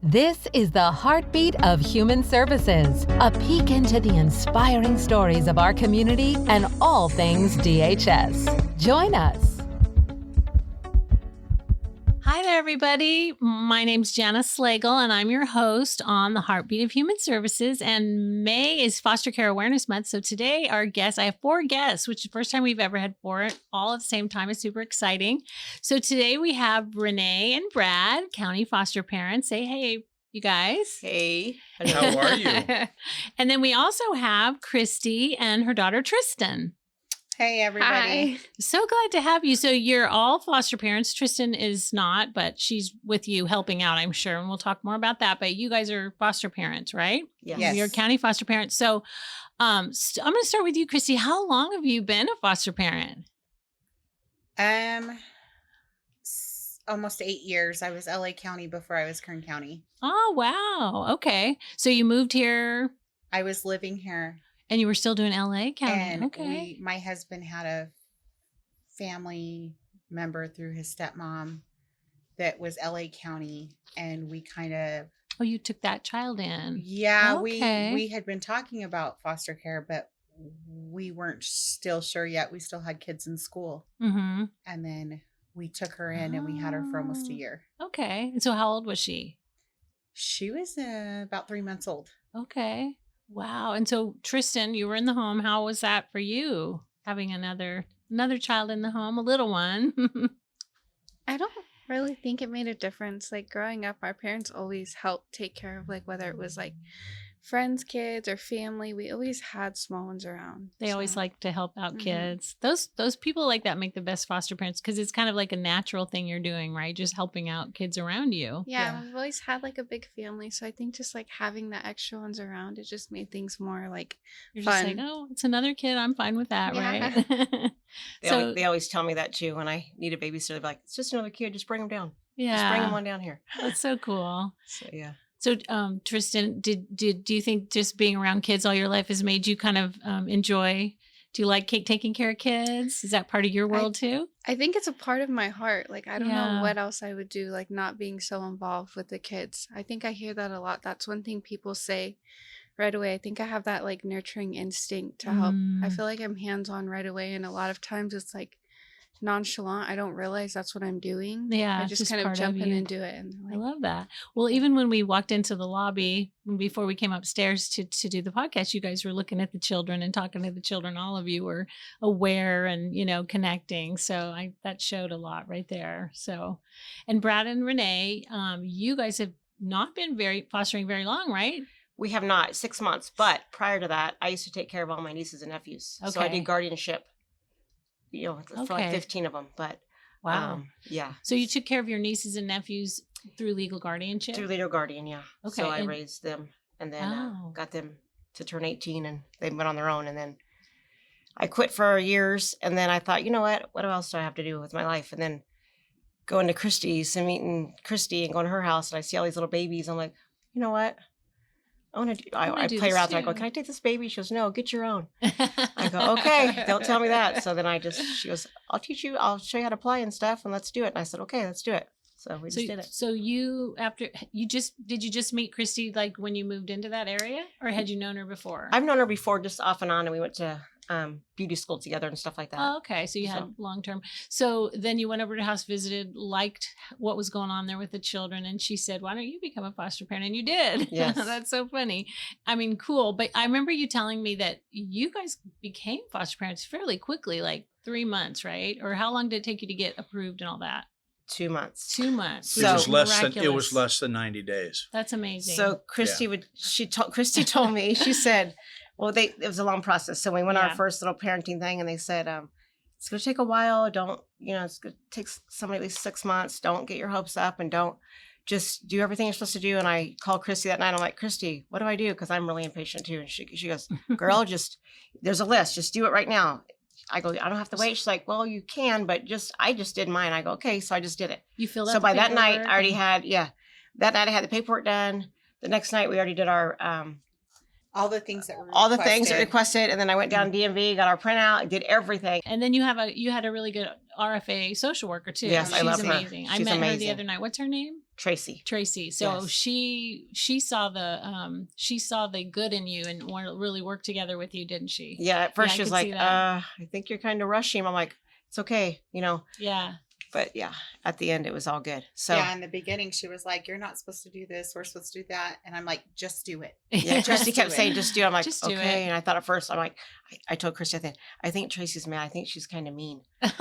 This is the heartbeat of human services, a peek into the inspiring stories of our community and all things DHS. Join us. Hi there, everybody. My name's Jana Slagle, and I'm your host on the Heartbeat of Human Services. And May is Foster Care Awareness Month. So today, our guests, I have 4 guests, which is the first time we've ever had 4 all at the same time. It's super exciting. So today we have Renee and Brad, county foster parents. Say hey, you guys. Hey. How are you? And then we also have Kristy and her daughter, Tristan. Hey, everybody. Hi. So glad to have you. So you're all foster parents. Tristan is not, but she's with you helping out, I'm sure. And we'll talk more about that. But you guys are foster parents, right? Yes. You're county foster parents. So I'm going to start with you, Kristy. How long have you been a foster parent? Almost 8 years. I was LA County before I was Kern County. Oh, wow. Okay. So you moved here I was living here. and you were still doing LA County. And Okay. my husband had a family member through his stepmom that was LA County. And we kind of, Oh, you took that child in. we Okay. had been talking about foster care, but we weren't still sure yet. We still had kids in school. Mm-hmm. And then we took her in and we had her for almost a year. Okay. And so how old was she? She was about 3 months old. Okay. Wow. And so Tristan, you were in the home. How was that for you? Having another child in the home, a little one. I don't really think it made a difference. Like growing up, our parents always helped take care of whether it was friends, kids, or family. We always had small ones around. They always So, like to help out Mhm. kids. Those people like that make the best foster parents because it's kind of like a natural thing you're doing, right? Just helping out kids around you. yeah, we've always had a big family. So I think just having the extra ones around, it just made things more You're just like, fun. oh, it's another kid. I'm fine with that, Yeah. right? So They always tell me that too. When I need a babysitter, they're like, it's just another kid. Just bring him down. Just bring him yeah, on down here. that's so cool. So, yeah. So, Tristan, do you think just being around kids all your life has made you kind of enjoy? Do you like taking care of kids? Is that part of your world too? I think it's a part of my heart. I don't Yeah. know what else I would do, not being so involved with the kids. I think I hear that a lot. That's one thing people say right away. I think I have that nurturing instinct to help. I Mm. feel like I'm hands-on right away, and a lot of times it's nonchalant. I don't realize that's what I'm doing. Yeah, I it's just just kind of part of jump in you. and do it. And I love that. Well, even when we walked into the lobby before we came upstairs to do the podcast, you guys were looking at the children and talking to the children. All of you were aware and connecting. So that showed a lot right there. So, and Brad and Renee, you guys have not been fostering very long, right? We have not 6 months, but prior to that, I used to take care of all my nieces and nephews. So I Okay. did guardianship, for Okay. 15 of them. But Wow. yeah, So you took care of your nieces and nephews through legal guardianship? through legal guardian, yeah. Okay, So I and- raised them and then Oh. got them to turn 18 and they went on their own. And then I quit for years. And then I thought, you know what else do I have to do with my life? And then going to Kristy's and meeting Kristy and going to her house and I see all these little babies. I'm like, you know what? I want to do, wanna I do play this around. I go, too. can I take this baby? She goes, no, get your own. I go, okay, don't tell me that. So then she goes, I'll teach you, I'll show you how to play and stuff and let's do it. And I said, okay, let's do it. So we just did it. So did you just meet Kristy when you moved into that area, or had you known her before? I've known her before, just off and on, and we went to beauty school together and stuff like that. Oh, okay. So you had long term. So then you went over to house, visited, liked what was going on there with the children, and she said, "Why don't you become a foster parent?" And you did. Yes. That's so funny. I mean, cool. But I remember you telling me that you guys became foster parents fairly quickly, 3 months, right? Or how long did it take you to get approved and all that? 2 months. 2 months. So- It was Miraculous. less than 90 days. That's amazing. So Kristy told me, she said, well, it was a long process. So we went Yeah. our first little parenting thing and they said, it's going to take a while. Don't, it's going to take somebody at least 6 months. Don't get your hopes up and don't just do everything you're supposed to do. And I called Kristy that night. I'm like, Kristy, what do I do? Because I'm really impatient too. And she goes, girl, there's a list. Just do it right now. I go, I don't have to wait. She's like, well, you can, but I just did mine. I go, okay. So I just did it. you feel that. So by that night, I already had, that night I had the paperwork done. The next night we already did our, All the things that were all the things that requested. And then I went down to DMV, got our printout, did everything. And then you had a really good RFA social worker too. Yes, I She's love her. amazing. I She's met her the amazing. other night. What's her name? Tracy. So Yes. she saw the good in you and really work together with you, didn't she? Yeah, at first I she was could see like, that. I think you're kind of rushing. I'm like, it's okay, Yeah. but yeah, at the end it was all good. So Yeah, in the beginning, she was like, "You're not supposed to do this. We're supposed to do that." And I'm like, "Just do it." yeah, Just Kristy do kept it. saying, just do it. I'm like, Just do okay. it. And I thought at first, I'm like, I told Kristy, I think Tracy's mad. I think she's kind of mean. And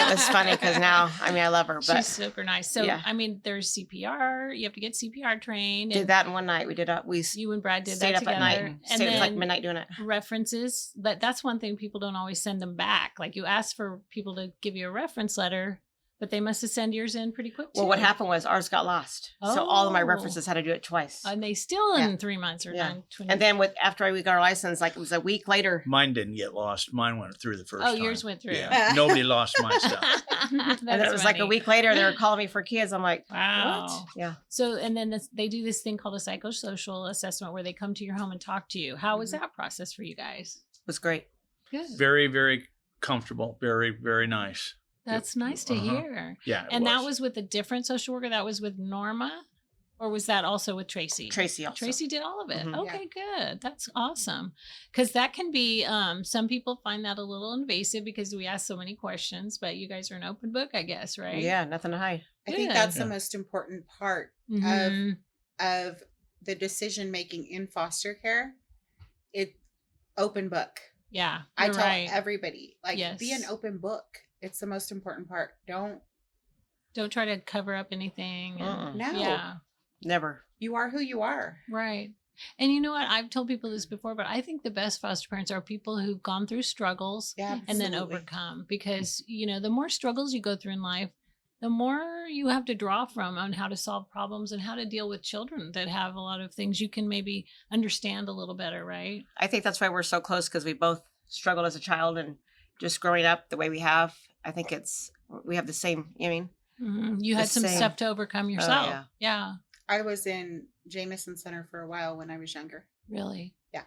it was funny because now, I love her, She's but super nice. So, yeah. there's CPR. You have to get CPR trained. did And that in one night. We you and Brad did stayed that up together. at night and And stayed up like then midnight doing it. references. That's one thing people don't always send them back. Like you ask for people to give you a reference letter, but they must have sent yours in pretty quick too. Well, what happened was ours got lost. So all of my Oh. references had to do it twice. And they still in Yeah. 3 months or Yeah. 9. And then after we got our license, like it was a week later. Mine didn't get lost. Mine went through the first Oh, time. yours went through. Yeah. Nobody lost my stuff. That's And then it was like a funny. week later, they were calling me for kids. I'm like, Wow. what? Yeah. So, and then they do this thing called a psychosocial assessment where they come to your home and talk to you. How was Mm-hmm. that process for you guys? It was great. Good. Very, very comfortable. Very, very nice. That's nice to Uh-huh. hear. Yeah. it And that was with a different social worker? That was with Norma? Or was that also with Tracy? Tracy also. Tracy did all of it. Mhm. Okay, good. That's awesome. Because that can be, some people find that a little invasive because we ask so many questions, but you guys are an open book, I guess, right? Yeah, nothing to hide. I think Good. that's Yeah. the most important part Mhm. of the decision making in foster care. It open book. Yeah. I you're tell right. everybody, like, be an Yes. open book. It's the most important part. Don't Don't try to cover up anything. and- no. Yeah. Never. You are who you are. Right. And you know what? I've told people this before, but I think the best foster parents are people who've gone through struggles Yeah, and then absolutely. overcome. Because, the more struggles you go through in life, the more you have to draw from on how to solve problems and how to deal with children that have a lot of things you can maybe understand a little better, right? I think that's why we're so close because we both struggled as a child and just growing up the way we have. I think we have the same. You The had some same. stuff to overcome yourself. yeah. Yeah, I was in Jameson Center for a while when I was younger. really. Yeah.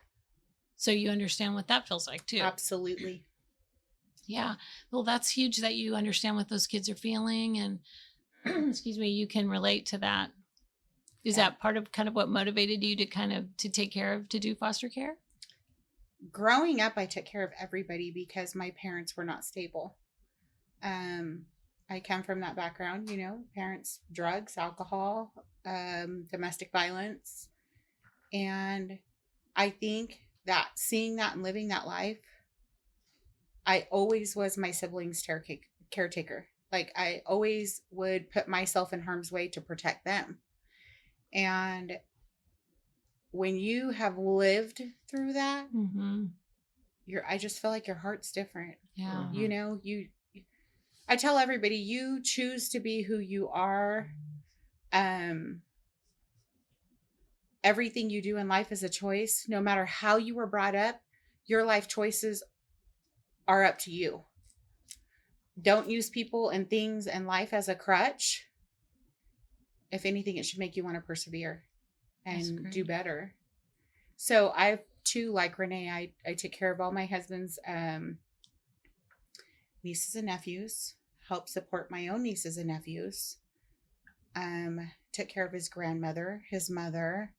So you understand what that feels like too. Absolutely. Yeah. Well, that's huge that you understand what those kids are feeling and excuse me, you can relate to that. Is Yeah. that part of kind of what motivated you to take care of, to do foster care? Growing up, I took care of everybody because my parents were not stable. I come from that background, parents, drugs, alcohol, domestic violence. And I think that seeing that and living that life, I always was my siblings' caretaker. Like I always would put myself in harm's way to protect them. And when you have lived through that, Mm-hmm. I just feel like your heart's different. Yeah. I tell everybody, you choose to be who you are. Everything you do in life is a choice. No matter how you were brought up, your life choices are up to you. Don't use people and things and life as a crutch. If anything, it should make you want to persevere That's and great. do better. So I too, like Renee, I took care of all my husband's nieces and nephews, helped support my own nieces and nephews, took care of his grandmother, his mother,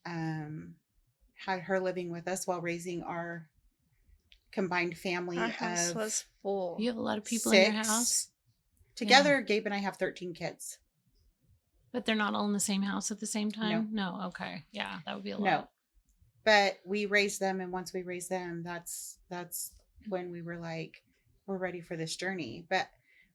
had her living with us while raising our combined family Our house of was full. You have a lot of people in your 6. house, Together, Gabe and I have 13 kids. but they're not all in the same house at the same time? No. Okay. Yeah, that would be a lot. No. But we raised them, and once we raised them, that's when we were like, we're ready for this journey. But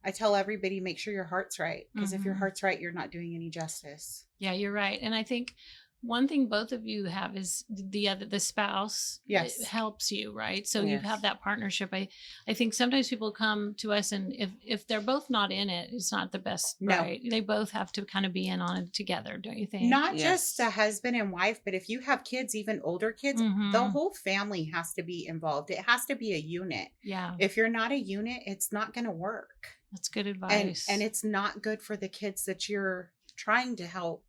I tell everybody, make sure your heart's right, because if your Mhm. heart's right, you're not doing any justice. Yeah, you're right. And I think one thing both of you have is the spouse. Yes. It helps you, right? So you Yes. have that partnership. I think sometimes people come to us and if they're both not in it, it's not the best, No. right? They both have to kind of be in on it together, don't you think? Not Yes. just a husband and wife, but if you have kids, even older kids, Mhm. the whole family has to be involved. It has to be a unit. Yeah, If you're not a unit, it's not going to work. that's good And advice. it's not good for the kids that you're trying to help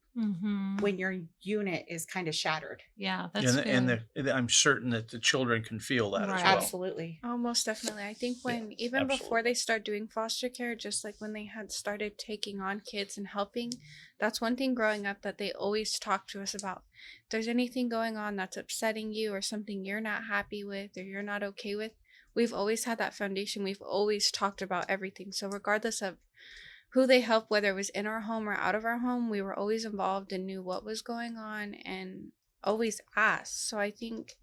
when your unit is kind of shattered. Yeah, that's good. And I'm certain that the children can feel that Right. as well. Absolutely. Oh, most definitely. I think when even before they start doing foster care, just like when they had started taking on kids and helping, that's one thing growing up that they always talk to us about. If there's anything going on that's upsetting you or something you're not happy with or you're not okay with, we've always had that foundation. We've always talked about everything. So regardless of who they helped, whether it was in our home or out of our home, we were always involved and knew what was going on and always asked. So I think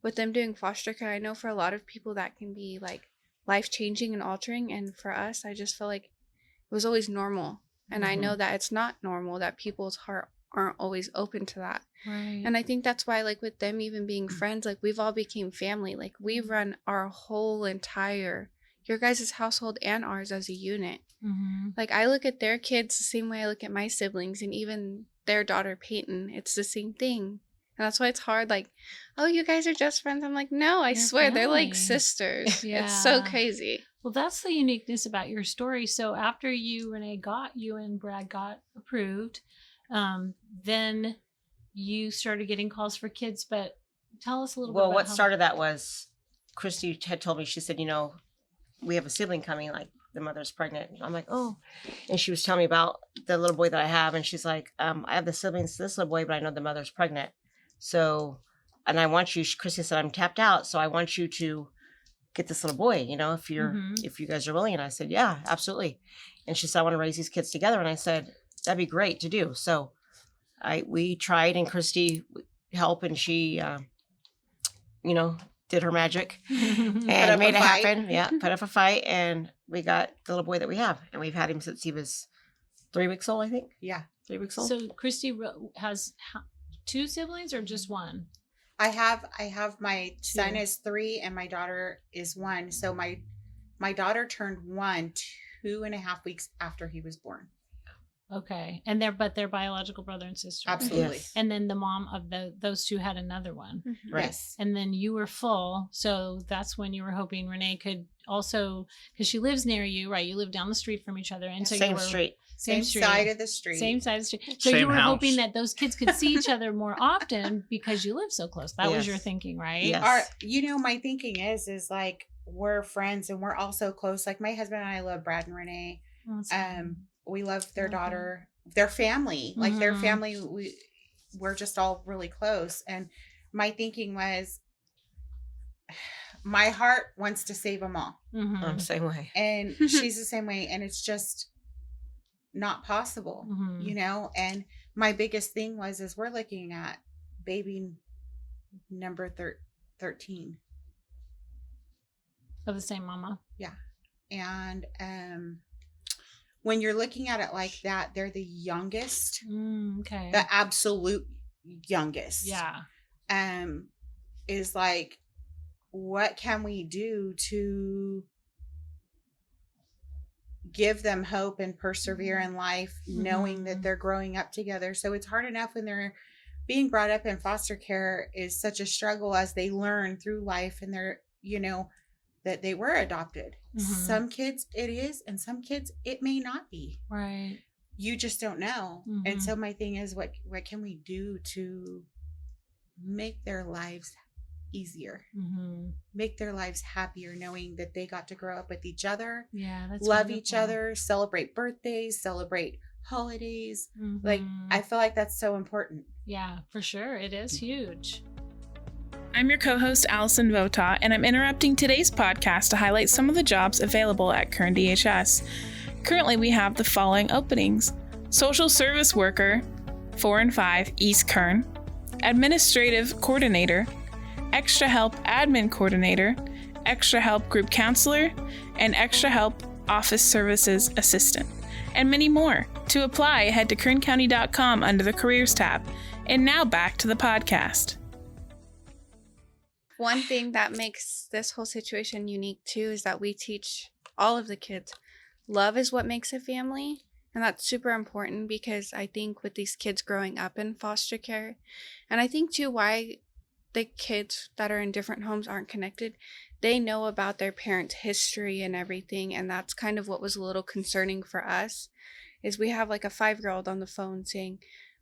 with them doing foster care, I know for a lot of people that can be like life-changing and altering. And for us, I just feel like it was always normal. And I know that it's not normal, that people's heart aren't always open to that. Right. And I think that's why, like with them even being friends, like we've all became family. Like we've run our whole entire, your guys' household and ours as a unit. Like I look at their kids the same way I look at my siblings, and even their daughter Peyton, it's the same thing. And that's why it's hard, like, oh, you guys are just friends. I'm like, no, I swear they're like sisters. Yeah. It's so crazy. Well, that's the uniqueness about your story. So after you and Brad got approved, then you started getting calls for kids. But tell us a little bit about what started that was Kristy had told me, she said, we have a sibling coming, like the mother's pregnant. I'm like, oh. And she was telling me about the little boy that I have. And she's like, I have the siblings to this little boy, but I know the mother's pregnant. So, and I want you, Kristy said, I'm tapped out. So I want you to get this little boy, if you guys are willing. And I said, yeah, absolutely. And she said, I want to raise these kids together. And I said, that'd be great to do. So we tried, and Kristy helped, and she, did her magic and made it happen. Yeah, put up a fight, and we got the little boy that we have, and we've had him since he was 3 weeks old, I think. Yeah, 3 weeks old. So Kristy has 2 siblings or just one? I have my son is 3 and my daughter is 1. So my daughter turned 1 2.5 weeks after he was born. Okay. And they're biological brother and sister. Absolutely. Yes. And then the mom of those 2 had another one. Right. Yes. And then you were full. So that's when you were hoping Renee could also, because she lives near you, right? You live down the street from each other. And so Same you were street. Same street. side of the street. Same side of the street. So Same you were house. hoping that those kids could see each other more often because you live so close. That was your Yes. thinking, right? Yes. My thinking is like, we're friends and we're also close. Like my husband and I love Brad and Renee. Awesome. We love their Okay. daughter, their family, like their Mhm. family. We're just all really close. And my thinking was, my heart wants to save them all. Mhm. Same way. And she's the same way. And it's just not possible, Mhm. And my biggest thing is we're looking at baby number 13. Of the same mama. And when you're looking at it like that, they're the youngest, Okay. the absolute youngest. Yeah. Is like, what can we do to give them hope and persevere in life, knowing that they're growing up together? So it's hard enough when they're being brought up in foster care is such a struggle as they learn through life, and they're, that they were adopted. Some kids it is, and some kids it may not be. Right. You just don't know. And so my thing is, what can we do to make their lives easier, make their lives happier, knowing that they got to grow up with each other, Yeah. That's love wonderful. each other, celebrate birthdays, celebrate holidays. Like, I feel like that's so important. Yeah, for sure. It is huge. I'm your co-host, Allison Vota, and I'm interrupting today's podcast to highlight some of the jobs available at Kern DHS. Currently, we have the following openings: Social Service Worker, 4 and 5, East Kern; Administrative Coordinator; Extra Help Admin Coordinator; Extra Help Group Counselor; and Extra Help Office Services Assistant, and many more. To apply, head to kerncounty.com under the Careers tab. And now back to the podcast. One thing that makes this whole situation unique too is that we teach all of the kids love is what makes a family. And that's super important, because I think with these kids growing up in foster care, and I think too why the kids that are in different homes aren't connected, they know about their parents' history and everything. And that's kind of what was a little concerning for us, is we have like a 5-year-old on the phone saying,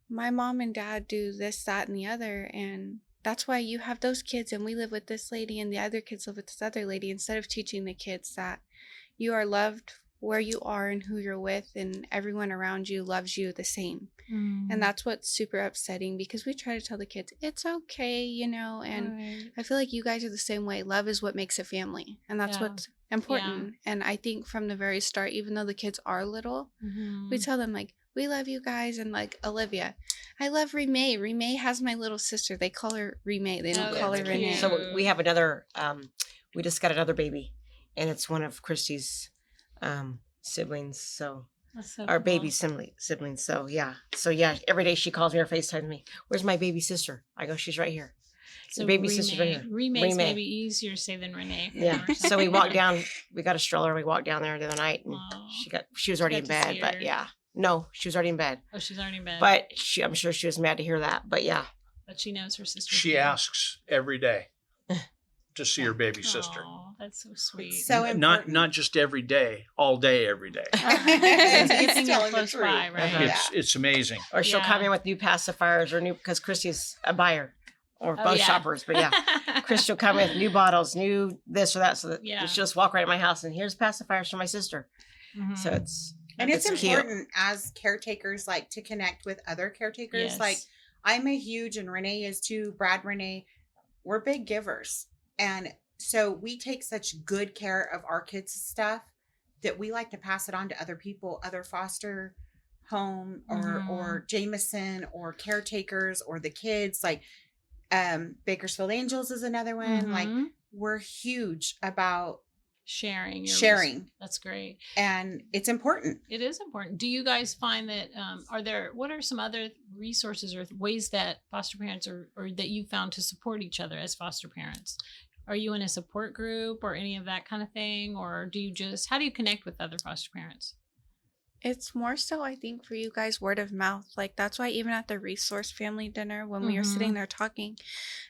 my mom and dad do this, that, and the other, and that's why you have those kids and we live with this lady and the other kids live with this other lady, instead of teaching the kids that you are loved where you are and who you're with, and everyone around you loves you the same. And that's what's super upsetting, because we try to tell the kids it's okay, you know, and Right. I feel like you guys are the same way. Love is what makes a family, and that's Yeah. what's important. And I think from the very start, even though the kids are little, Mhm. we tell them, like, we love you guys. And like Olivia, I love Renee. Renee has my little sister. They call her Renee. They don't Oh, call her that's Renee. cute. So we have another, we just got another baby, and it's one of Kristy's siblings. So That's so our cool. baby siblings. So yeah. Every day she calls me or FaceTimes me. Where's my baby sister? I go, she's right here. So Your baby sister's right here. Remay's Remay. maybe easier to say than Renee. Yeah. So we walked down. We got a stroller. We walked down there the other night, and Aw. she was already in got to bed. see But her. yeah, no, she was already in bed. Oh, she's already in bed. But I'm sure she was mad to hear that. But yeah, But she knows her sister. She asks every day to see her baby sister. Oh, that's so sweet. So Not important. just every day, all day, every day. It's a good thing you're telling the close truth. by, right? Uh-huh. It's amazing. or she'll Yeah. come in with new pacifiers or new, because Kristy's a buyer, or Oh, both yeah. shoppers. But yeah, Chris will come with new bottles, new this or that, so that Yeah. she'll just walk right at my house and here's pacifiers for my sister. Mhm. So it's And it's cute. important as caretakers, like, to connect with other caretakers. Yes. Like, I'm a huge, and Renee is too, Brad, Renee, we're big givers. And so we take such good care of our kids' stuff that we like to pass it on to other people, other foster home or Jameson or caretakers or the kids. Like, Bakersfield Angels is another one. Like, Mhm. we're huge about sharing. sharing, That's great. and it's important. It is important. Do you guys find that what are some other resources or ways that foster parents or that you found to support each other as foster parents? Are you in a support group or any of that kind of thing? Or how do you connect with other foster parents? It's more so, I think, for you guys, word of mouth. Like, that's why even at the resource family dinner, when we were sitting there talking,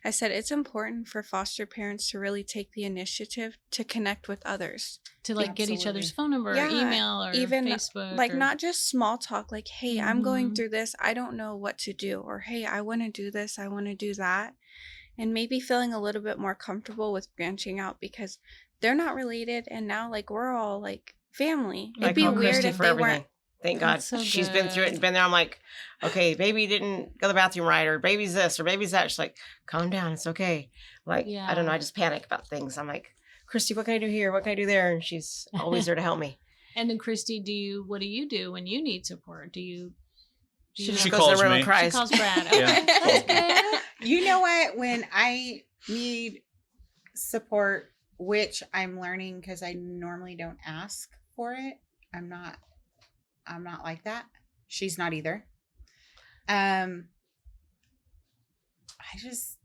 I said it's important for foster parents to really take the initiative to connect with others. To like get each other's Absolutely. phone number, Yeah, or email, or even, Facebook, like, or- not just small talk, like, hey, I'm going Mhm. through this, I don't know what to do, or hey, I want to do this, I want to do that, and maybe feeling a little bit more comfortable with branching out, because they're not related, and now, like, we're all like family. I It'd be call weird Kristy if for they everything. weren't. Thank God That's so she's been through it good. and been there. I'm like, okay, baby didn't go to the bathroom right, or baby's this, or baby's that. She's like, calm down, it's okay. Like, I don't know, Yeah. I just panic about things. I'm like, Kristy, what can I do here? What can I do there? And she's always there to help me. And then Kristy, what do you do when you need support? Do you She you just She goes in calls the room me. and She cries. calls Brad. Yeah. Okay, that's good. You know what? When I need support, which I'm learning because I normally don't ask for it. I'm not like that. She's not either. I just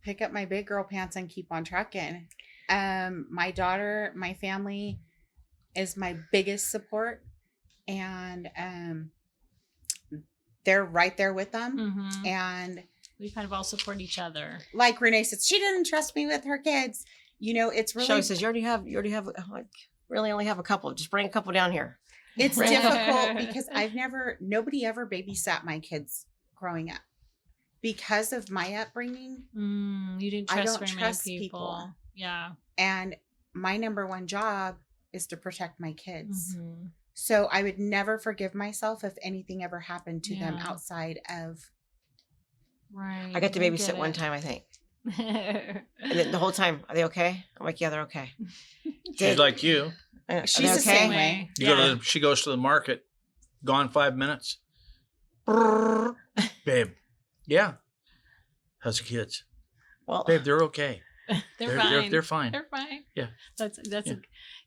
pick up my big girl pants and keep on trucking. My daughter, my family is my biggest support, and they're right there with them. Mhm. And We kind of all support each other. like Renee said, she didn't trust me with her kids. You know, it's really Shelly says, you already have, I'm like, really only have a couple. Just bring a couple down here. it's Right. difficult because nobody ever babysat my kids growing up because of my upbringing. You didn't I trust don't very trust many people. people. Yeah. And my number one job is to protect my kids. Mhm. So I would never forgive myself if anything ever happened to them Yeah. outside of. Right. I got to get babysit one it. time, I think. And then the whole time, are they okay? I'm like, yeah, they're okay. She's like you. Are She's they the same way. She goes to the market, gone 5 minutes. Babe, yeah. How's the kids? Well, Babe, they're okay. They're fine. They're fine. They're fine. Yeah. That's Yeah.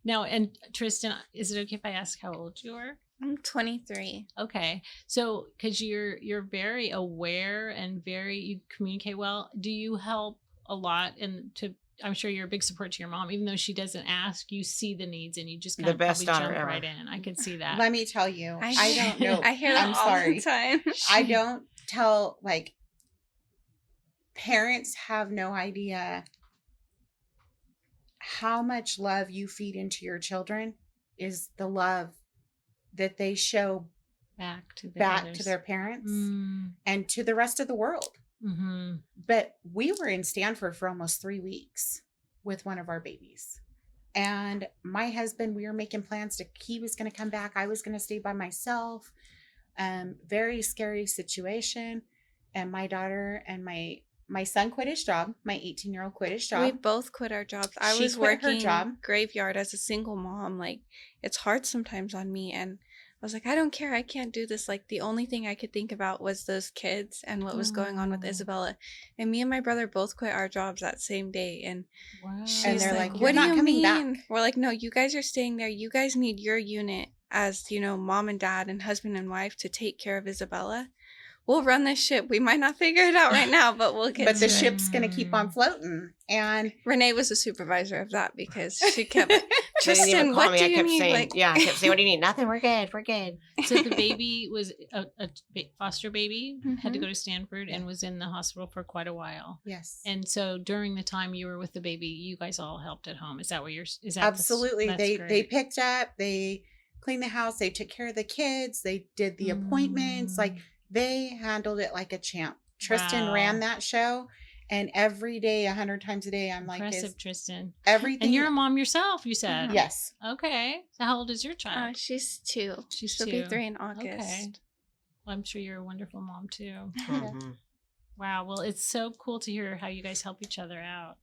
Now, and Tristan, is it okay if I ask how old you are? I'm 23. Okay. So, because you're very aware and you communicate well, do you help a lot? I'm sure you're a big support to your mom, even though she doesn't ask, you see the needs and you just kind The of best probably daughter jump ever. right in. I could see that. Let me tell you, I don't know. I hear that I'm all sorry. the time. I don't tell, like, parents have no idea how much love you feed into your children is the love that they show back to their parents and to the rest of the world. Mm-hmm. But we were in Stanford for almost 3 weeks with one of our babies. And my husband, we were making plans he was going to come back. I was going to stay by myself. Very scary situation. And my daughter and my son quit his job. My 18-year-old quit his job. We both quit our jobs. I was working graveyard as a single mom. Like, it's hard sometimes on me. And I was like, I don't care. I can't do this. Like, the only thing I could think about was those kids and what was going on with Isabella. And me and my brother both quit our jobs that same day. And and they're like, what do you coming mean? Back. We're like, no, you guys are staying there. You guys need your unit as, mom and dad and husband and wife to take care of Isabella. We'll run this ship. We might not figure it out right now, but we'll get But the ship's going to keep on floating. And Renee was the supervisor of that because she kept, Tristan, what do you need? I kept saying, what do you need? Nothing. We're good. We're good. So the baby was a foster baby, had to go to Stanford and was in the hospital for quite a while. Yes. And so during the time you were with the baby, you guys all helped at home. Is that what is that? Absolutely. They great. picked up, they cleaned the house, they took care of the kids, they did the appointments, like they handled it like a champ. Tristan ran that show, and every day, 100 times a day, I'm like, impressive, Tristan. Everything. And you're a mom yourself, you said. Yes. Okay. So how old is your child? She's 2. She'll 2. be 3 in August. Okay. Well, I'm sure you're a wonderful mom too. Mm-hmm. Wow. Well, it's so cool to hear how you guys help each other out.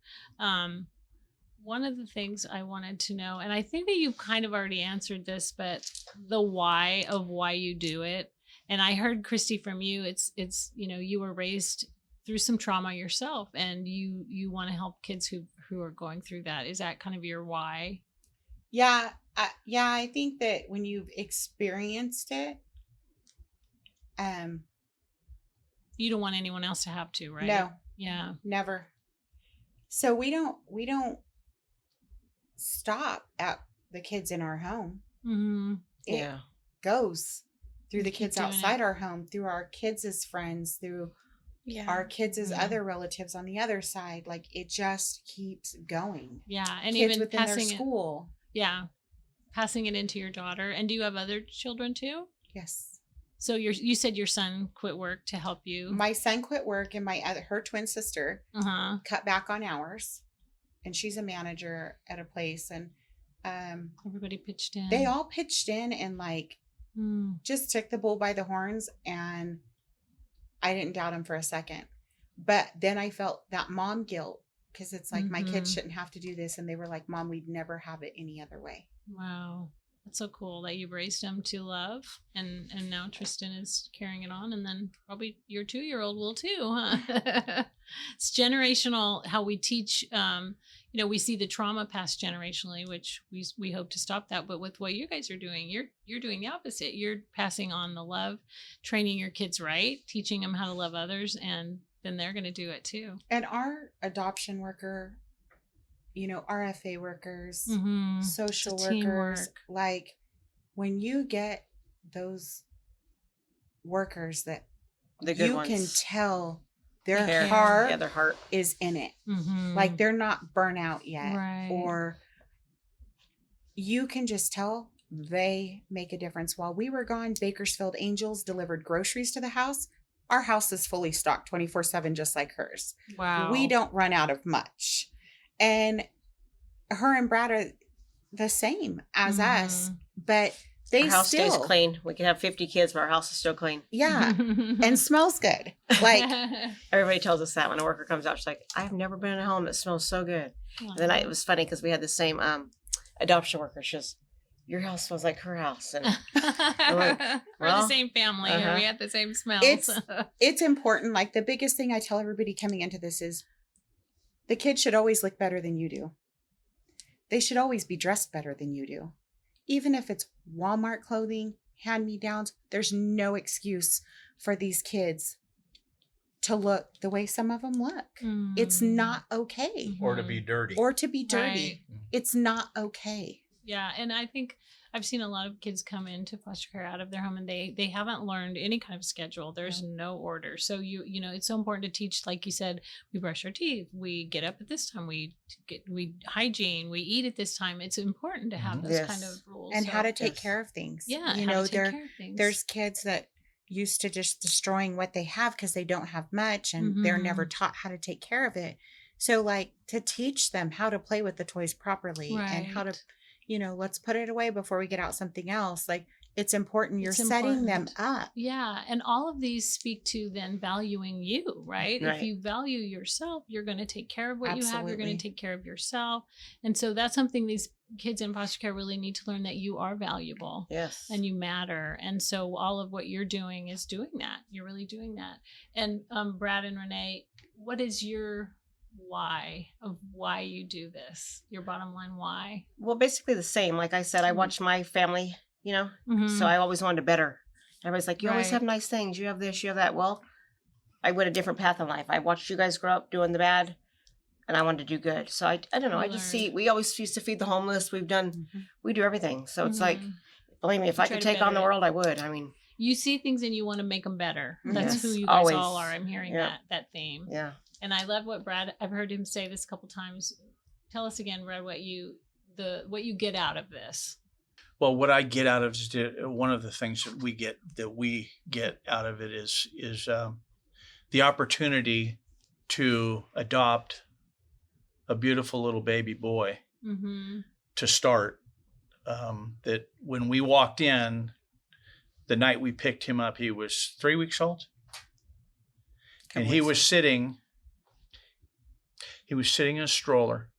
One of the things I wanted to know, and I think that you've kind of already answered this, but the why of why you do it. And I heard, Kristy, from you, it's you were raised through some trauma yourself, and you want to help kids who are going through that. Is that kind of your why? Yeah. I think that when you've experienced it, you don't want anyone else to have to, right? No. Yeah. Never. So we don't stop at the kids in our home. Mm-hmm. It goes through the Keep kids doing outside it. our home, through our kids as friends, through our kids as other relatives on the other side. Like, it just keeps going. Yeah. And kids even within passing their school. Passing it into your daughter. And do you have other children too? Yes. So you said your son quit work to help you. My son quit work, and her twin sister Uh-huh. cut back on hours, and she's a manager at a place, and Everybody pitched in. they all pitched in and just took the bull by the horns, and I didn't doubt him for a second. But then I felt that mom guilt, because it's like, my kids shouldn't have to do this, and they were like, Mom, we'd never have it any other way. Wow. That's so cool that you've raised him to love, and now Tristan is carrying it on, and then probably your 2-year-old will too, huh? It's generational how we teach. We see the trauma passed generationally, which we hope to stop that. But with what you guys are doing, you're doing the opposite. You're passing on the love, training your kids right, teaching them how to love others, and then they're going to do it too. And our adoption worker, RFA workers, social workers, like, when you get those workers that you can tell their heart is in it. Like, they're not burnt out yet. Right. Or you can just tell they make a difference. While we were gone, Bakersfield Angels delivered groceries to the house. Our house is fully stocked 24/7, just like hers. Wow. We don't run out of much. And her and Brad are the same as us, but our house stays clean. We can have 50 kids, but our house is still clean. Yeah. And smells good. Like, everybody tells us that when a worker comes out, she's like, I've never been in a home that smells so good. And then it was funny because we had the same adoption worker. She goes, your house smells like her house. And like, we're the same family. We have the same smells. It's important. Like, the biggest thing I tell everybody coming into this is the kids should always look better than you do. They should always be dressed better than you do. Even if it's Walmart clothing, hand-me-downs, there's no excuse for these kids to look the way some of them look. It's not okay. Or to be dirty. Right. It's not okay. Yeah. And I think I've seen a lot of kids come into foster care out of their home and they haven't learned any kind of schedule. There's no order. So you know, it's so important to teach, like you said, we brush our teeth, we get up at this time, we hygiene, we eat at this time. It's important to have those kind of rules. And how to take care of things. Yeah. You know, there's kids that used to just destroying what they have because they don't have much and they're never taught how to take care of it. So like to teach them how to play with the toys properly and how to, you know, let's put it away before we get out something else. Like it's important. You're setting them up. Yeah. And all of these speak to then valuing you, right? If you value yourself, you're going to take care of what you have. You're going to take care of yourself. And so that's something these kids in foster care really need to learn, that you are valuable. Yes. And you matter. And so all of what you're doing is doing that. You're really doing that. And Brad and Renee, what is your why of why you do this? Your bottom line why? Well, basically the same. Like I said, I watched my family, you know, so I always wanted to better. Everybody's like, you always have nice things. You have this, you have that. Well, I went a different path in life. I watched you guys grow up doing the bad, and I wanted to do good. So I don't know. I just see, we always used to feed the homeless. We've done, we do everything. So it's like, believe me, if I could take on the world, I would. I mean, you see things and you want to make them better. That's who you guys all are. I'm hearing that theme. Yeah. And I love what Brad, I've heard him say this a couple times. Tell us again, Brad, what you get out of this. Well, what I get out of one of the things that we get out of it is the opportunity to adopt a beautiful little baby boy to start. That when we walked in, the night we picked him up, he was 3 weeks old, and he was sitting in a stroller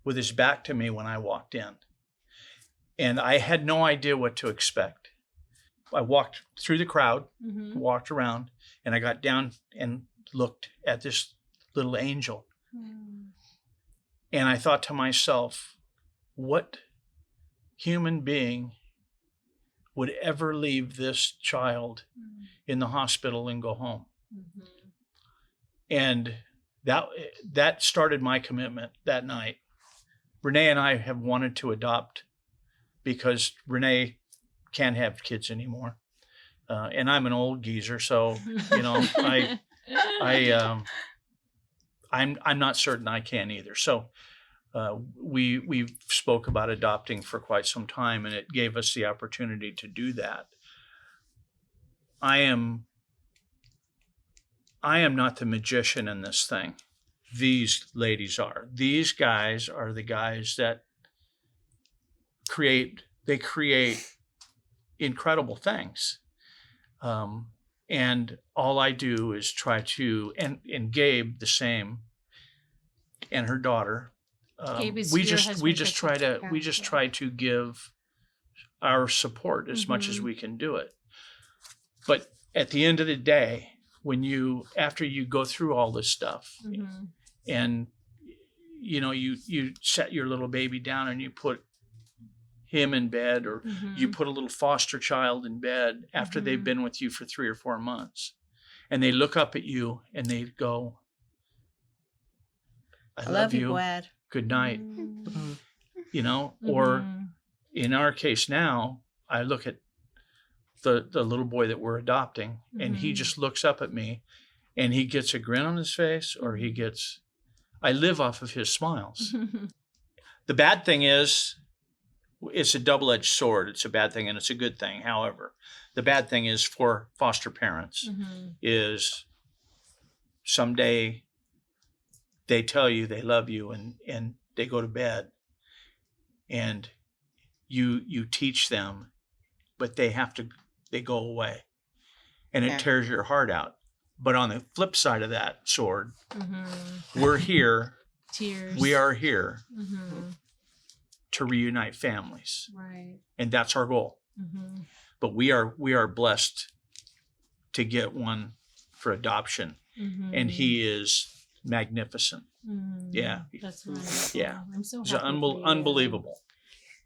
with his back to me when I walked in. And I had no idea what to expect. I walked through the crowd, walked around, and I got down and looked at this little angel. And I thought to myself, what human being would ever leave this child in the hospital and go home? And that started my commitment that night. Renee and I have wanted to adopt because Renee can't have kids anymore. And I'm an old geezer, so, you know, I'm not certain I can either. So we spoke about adopting for quite some time, and it gave us the opportunity to do that. I am not the magician in this thing. These ladies are. These guys are the guys that create incredible things. And all I do is try to, and Gabe the same, and her daughter. We just try to give our support as much as we can do it. But at the end of the day, after you go through all this stuff, and you know, you set your little baby down and you put him in bed, or you put a little foster child in bed after they've been with you for 3 or 4 months, and they look up at you and they go, I love you, Brad. Good night. You know, or in our case now, I look at the little boy that we're adopting, and he just looks up at me and he gets a grin on his face, or I live off of his smiles. The bad thing is, it's a double-edged sword. It's a bad thing and it's a good thing. However, the bad thing is for foster parents is someday they tell you they love you, and they go to bed, and you teach them, but they go away, and it tears your heart out. But on the flip side of that sword, we're here. Tears. We are here to reunite families, right? And that's our goal. But we are blessed to get one for adoption, and he is magnificent. Yeah, that's wonderful. Yeah, I'm so it's happy for you. unbelievable.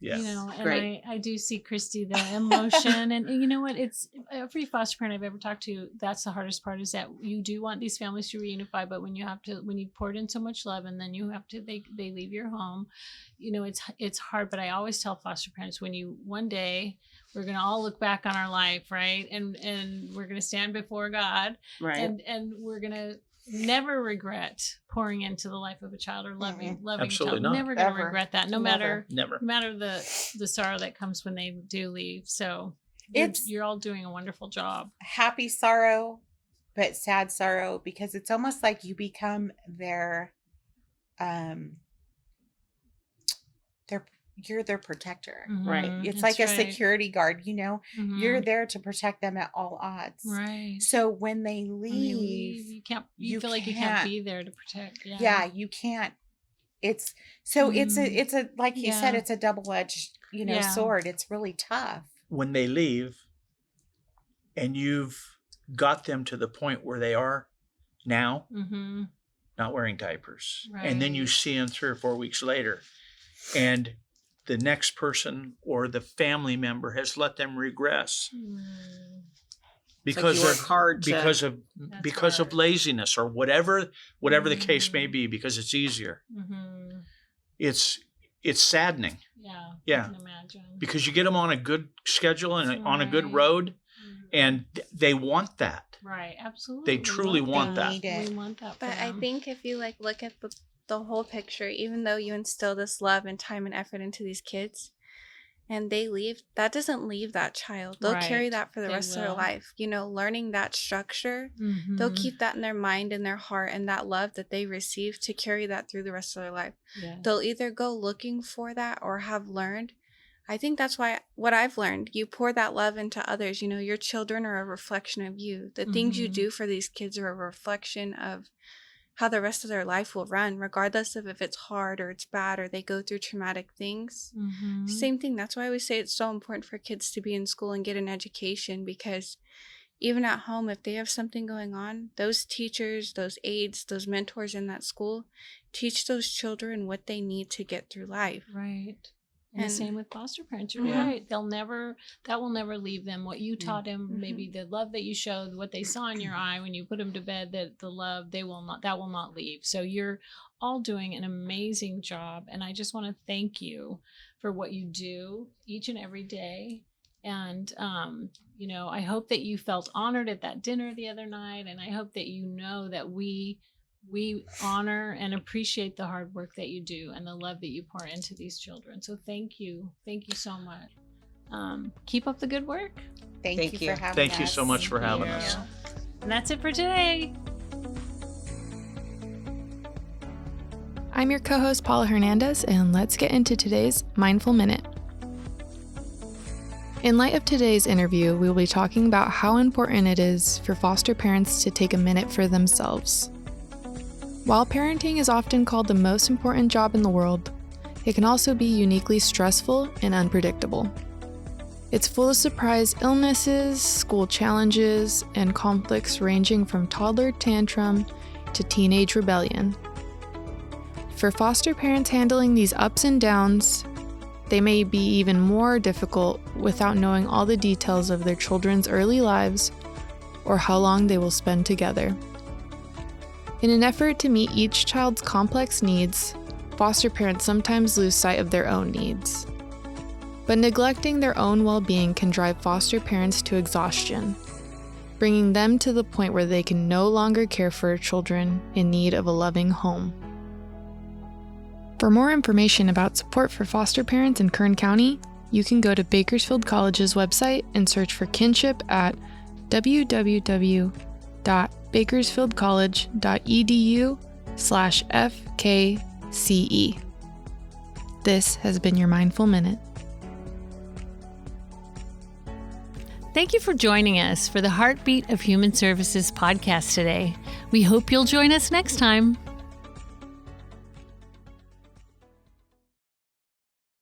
Yeah. You know, and Great. I do see, Kristy, the emotion. And you know what? It's every foster parent I've ever talked to, that's the hardest part, is that you do want these families to reunify, but when you poured in so much love and then they leave your home, you know, it's hard. But I always tell foster parents, one day we're going to all look back on our life, right? And we're going to stand before God, Right. and we're going to never regret pouring into the life of a child or loving Absolutely a child. not. Never going to Ever. regret that, no Never. matter the sorrow that comes when they do leave. So you're all doing a wonderful job. Happy sorrow, but sad sorrow, because it's almost like you become you're their protector. Right. It's That's like a right. security guard, you know. Mhm. You're there to protect them at all odds. Right. So when they When leave, they leave, you feel like you can't be there to protect. yeah, you can't. It's a like you said, Yeah. it's a double-edged, you know, Yeah. sword. It's really tough. When they leave and you've got them to the point where they are now, Mm-hmm. not wearing diapers. And then you Right. see them 3 or 4 weeks later, and the next person or the family member has let them regress because you work hard to- because of hard. laziness or whatever the case may be, because it's easier. Mm-hmm. It's saddening. Yeah. Yeah. I can imagine. Because you get them on a good schedule and on a good Right. road, Mhm. and they want that. Right. Absolutely. They truly want They that. need it. We want that. But for I them. think if you look at the whole picture, even though you instill this love and time and effort into these kids and they leave, that doesn't leave that child. They'll carry Right. that for the They rest of their will. life. You know, learning that structure, they'll Mhm. keep that in their mind and their heart, and that love that they receive to carry that through the rest of their life. Yeah. They'll either go looking for that or have learned. I think that's why what I've learned, you pour that love into others. You know, your children are a reflection of you. The things you Mhm. do for these kids are a reflection of how the rest of their life will run, regardless of if it's hard or it's bad or they go through traumatic things. Mhm. Same thing. That's why we say it's so important for kids to be in school and get an education, because even at home, if they have something going on, those teachers, those aides, those mentors in that school teach those children what they need to get through life. Right. And the And- same with foster parents. You're Yeah. right. That will never leave them. What you taught them, maybe the love that you showed, what they saw in your eye when you put them to bed, that the love, that will not leave. So you're all doing an amazing job. And I just want to thank you for what you do each and every day. And, you know, I hope that you felt honored at that dinner the other night. And I hope that you know that we honor and appreciate the hard work that you do and the love that you pour into these children. So thank you so much. Keep up the good work. Thank you for having us. Thank you so much for having you. us. And that's it for today. I'm your co-host Paula Hernandez, and let's get into today's Mindful Minute. In light of today's interview, we will be talking about how important it is for foster parents to take a minute for themselves. While parenting is often called the most important job in the world, it can also be uniquely stressful and unpredictable. It's full of surprise illnesses, school challenges, and conflicts ranging from toddler tantrum to teenage rebellion. For foster parents handling these ups and downs, they may be even more difficult without knowing all the details of their children's early lives or how long they will spend together. In an effort to meet each child's complex needs, foster parents sometimes lose sight of their own needs. But neglecting their own well-being can drive foster parents to exhaustion, bringing them to the point where they can no longer care for children in need of a loving home. For more information about support for foster parents in Kern County, you can go to Bakersfield College's website and search for kinship at www.bakersfieldcollege.edu/FKCE. This has been your Mindful Minute. Thank you for joining us for the Heartbeat of Human Services podcast today. We hope you'll join us next time.